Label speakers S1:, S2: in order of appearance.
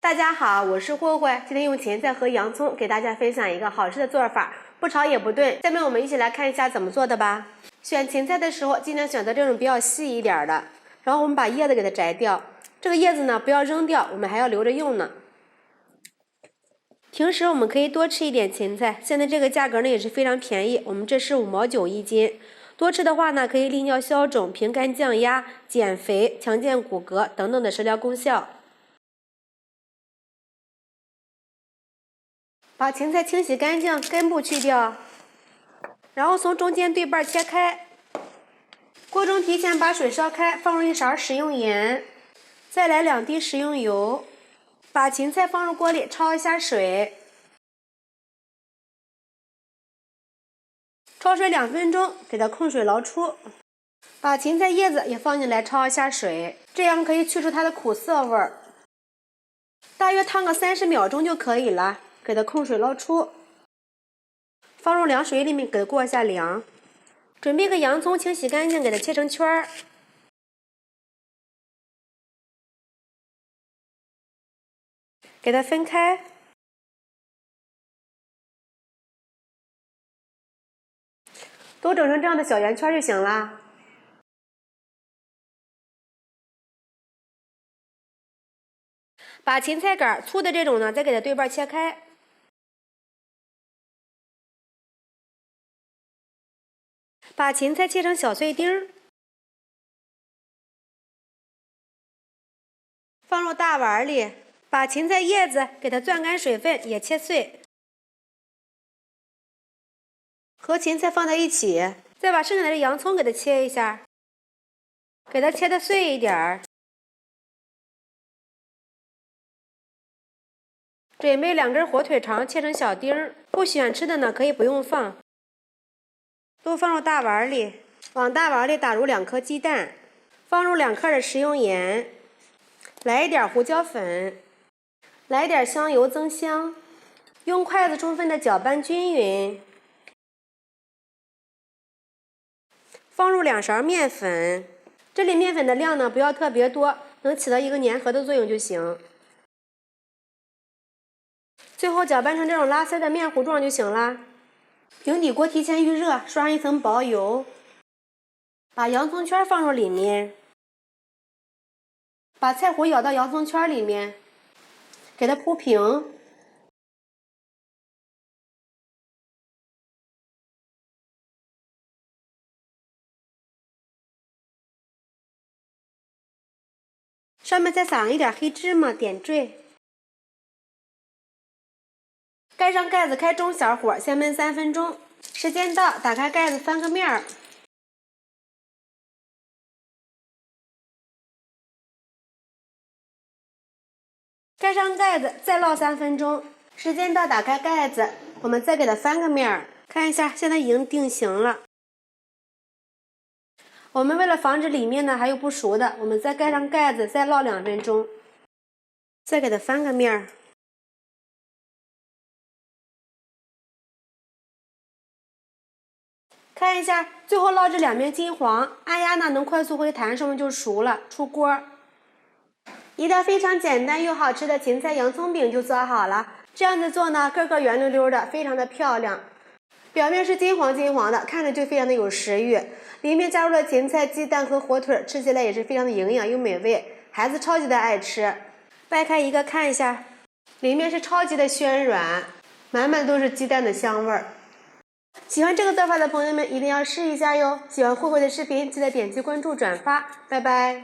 S1: 大家好，我是慧慧，今天用芹菜和洋葱给大家分享一个好吃的做法，不炒也不炖。下面我们一起来看一下怎么做的吧。选芹菜的时候，尽量选择这种比较细一点的，然后我们把叶子给它摘掉。这个叶子呢，不要扔掉，我们还要留着用呢。平时我们可以多吃一点芹菜，现在这个价格呢也是非常便宜，我们这是5毛9一斤。多吃的话呢，可以利尿消肿、平肝降压、减肥、强健骨骼等等的食疗功效。把芹菜清洗干净，根部去掉，然后从中间对半切开。锅中提前把水烧开，放入1勺食用盐，再来2滴食用油，把芹菜放入锅里焯一下水，焯水2分钟，给它控水捞出。把芹菜叶子也放进来焯一下水，这样可以去除它的苦涩味儿。大约烫个30秒钟就可以了。给它控水捞出，放入凉水里面给它过一下凉。准备个洋葱，清洗干净，给它切成圈儿，给它分开。都整成这样的小圆圈就行了。把芹菜杆粗的这种呢，再给它对半切开。把芹菜切成小碎丁，放入大碗里。把芹菜叶子给它攥干水分，也切碎，和芹菜放在一起。再把剩下的洋葱给它切一下，给它切得碎一点儿。准备2根火腿肠，切成小丁儿。不喜欢吃的呢，可以不用放。都放入大碗里，往大碗里打入2颗鸡蛋，放入2克的食用盐，来一点胡椒粉，来点香油增香，用筷子充分的搅拌均匀。放入2勺面粉，这里面粉的量呢不要特别多，能起到一个粘合的作用就行。最后搅拌成这种拉丝的面糊状就行了。平底锅提前预热，刷上1层薄油，把洋葱圈放入里面，把菜糊舀到洋葱圈里面，给它铺平。上面再撒上一点黑芝麻点缀。盖上盖子，开中小火，先焖3分钟。时间到，打开盖子翻个面儿。盖上盖子，再烙3分钟。时间到，打开盖子，我们再给它翻个面儿，看一下，现在已经定型了。我们为了防止里面呢还有不熟的，我们再盖上盖子，再烙2分钟，再给它翻个面儿。看一下，最后烙至2面金黄，按压呢能快速回弹，说明就熟了，出锅。一道非常简单又好吃的芹菜洋葱饼就做好了。这样子做呢，个个圆溜溜的，非常的漂亮，表面是金黄金黄的，看着就非常的有食欲。里面加入了芹菜、鸡蛋和火腿，吃起来也是非常的营养又美味，孩子超级的爱吃。掰开一个看一下，里面是超级的暄软，满满都是鸡蛋的香味儿。喜欢这个做法的朋友们一定要试一下哟！喜欢慧慧的视频，记得点击关注、转发，拜拜。